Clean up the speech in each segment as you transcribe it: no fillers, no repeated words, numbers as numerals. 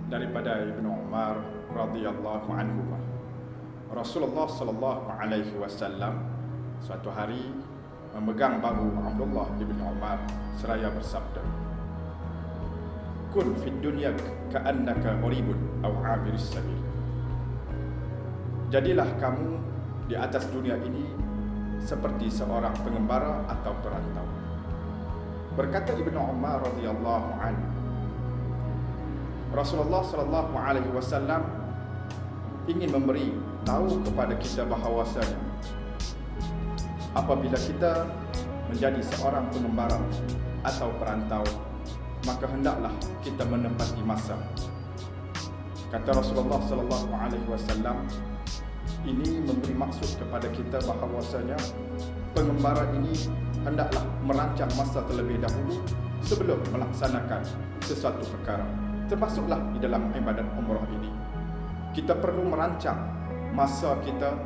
daripada Ibnu Umar radhiyallahu anhu. Rasulullah sallallahu alaihi wasallam suatu hari memegang bahu Abdullah bin Umar seraya bersabda, "Kun fid dunya ka'annaka gharibun aw 'abiris sabil." Jadilah kamu di atas dunia ini seperti seorang pengembara atau perantau. Berkata Ibnu Umar radhiyallahu anhu, Rasulullah sallallahu alaihi wasallam ingin memberi tahu kepada kita bahawasanya apabila kita menjadi seorang pengembara atau perantau, maka hendaklah kita menempati masa. Kata Rasulullah sallallahu alaihi wasallam, ini memberi maksud kepada kita bahawasanya pengembara ini hendaklah merancang masa terlebih dahulu sebelum melaksanakan sesuatu perkara. Termasuklah di dalam ibadat umrah ini, kita perlu merancang masa kita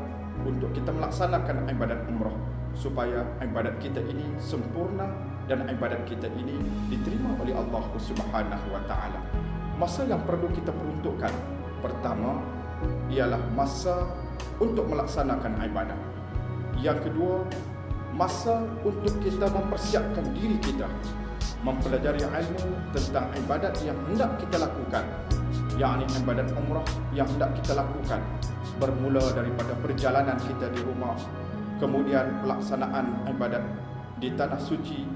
untuk kita melaksanakan ibadat umrah supaya ibadat kita ini sempurna dan ibadat kita ini diterima oleh Allah Subhanahu wa taala. Masa yang perlu kita peruntukkan pertama ialah masa untuk melaksanakan ibadah. Yang kedua, masa untuk kita mempersiapkan diri kita mempelajari ilmu tentang ibadat yang hendak kita lakukan, yakni ibadat umrah yang hendak kita lakukan, bermula daripada perjalanan kita di rumah, kemudian pelaksanaan ibadat di tanah suci,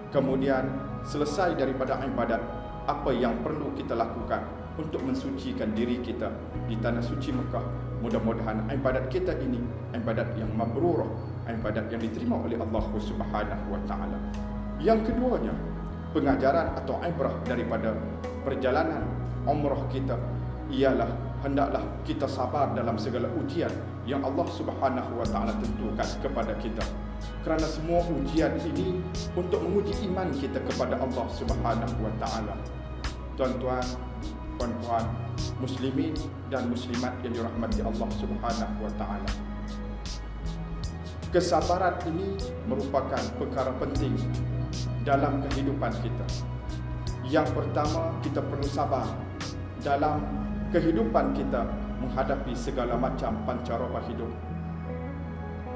kemudian selesai daripada ibadat, apa yang perlu kita lakukan untuk mensucikan diri kita di tanah suci Mekah. Mudah-mudahan ibadat kita ini ibadat yang mabrurah, ibadat yang diterima oleh Allah Subhanahu wa taala. Yang keduanya, pengajaran atau ibrah daripada perjalanan umrah kita ialah hendaklah kita sabar dalam segala ujian yang Allah Subhanahu wa taala tentukan kepada kita. Kerana semua ujian ini untuk menguji iman kita kepada Allah Subhanahu wa taala. Tuan-tuan, puan-puan, muslimin dan muslimat yang dirahmati Allah Subhanahu wa taala, kesabaran ini merupakan perkara penting dalam kehidupan kita. Yang pertama, kita perlu sabar dalam kehidupan kita menghadapi segala macam pancaroba hidup.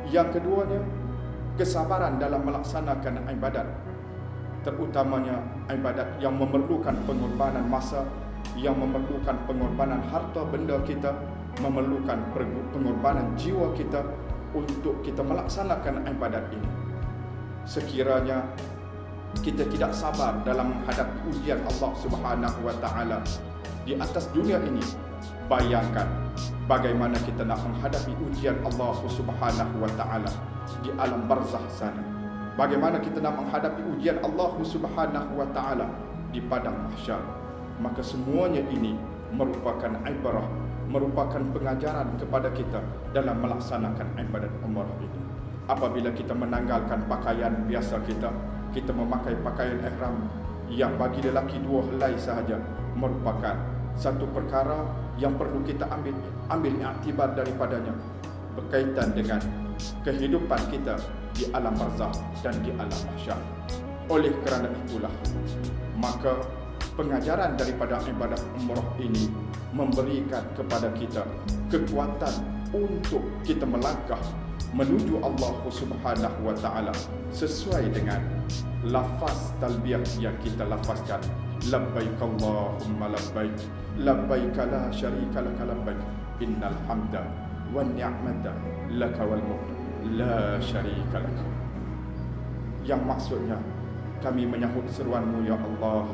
Yang keduanya, kesabaran dalam melaksanakan ibadat, terutamanya ibadat yang memerlukan pengorbanan masa, yang memerlukan pengorbanan harta benda kita, memerlukan pengorbanan jiwa kita untuk kita melaksanakan ibadat ini. Sekiranya kita tidak sabar dalam menghadapi ujian Allah Subhanahu wa taala di atas dunia ini, bayangkan bagaimana kita nak menghadapi ujian Allah Subhanahu wa taala di alam barzakh sana. Bagaimana kita nak menghadapi ujian Allah Subhanahu wa taala di padang mahsyar. Maka semuanya ini merupakan ibrah, merupakan pengajaran kepada kita dalam melaksanakan ibadat umrah ini. Apabila kita menanggalkan pakaian biasa kita memakai pakaian ihram yang bagi lelaki 2 helai sahaja, merupakan satu perkara yang perlu kita ambil iktibar daripadanya berkaitan dengan kehidupan kita di alam barzakh dan di alam mahsyar. Oleh kerana itulah, maka pengajaran daripada ibadat umrah ini memberikan kepada kita kekuatan untuk kita melangkah menuju Allah Subhanahu wa taala sesuai dengan lafaz talbiyah yang kita lafazkan, labbaik Allahumma labbaik, labbaik la syarika laka labbaik, innal hamda wan ni'mata laka wal mulk la syarika lak. Yang maksudnya, kami menyahut seruanmu ya Allah,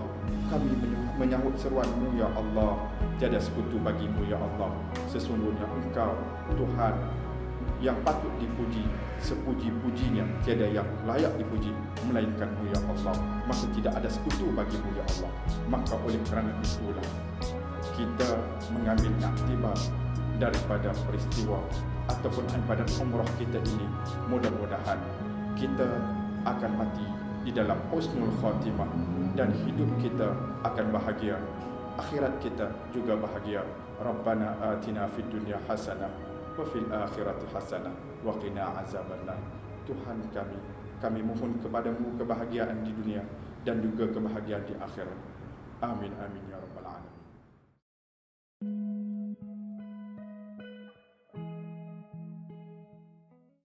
kami menyahut seruanmu ya Allah, tiada sekutu bagimu ya Allah. Sesungguhnya Engkau Tuhan yang patut dipuji, sepuji-pujinya tiada yang layak dipuji melainkanmu ya Allah. Maka tidak ada sekutu bagimu ya Allah. Maka oleh kerana itulah kita mengambil iktibar daripada peristiwa ataupun ibadat umrah kita ini. Mudah-mudahan kita akan mati di dalam husnul khatimah dan hidup kita akan bahagia, akhirat kita juga bahagia. Rabbana atina fid dunya hasanah wa fil akhirati hasanah wa qina azabannar. Tuhan kami mohon kepadamu kebahagiaan di dunia dan juga kebahagiaan di akhirat. Amin amin ya rabbal alamin.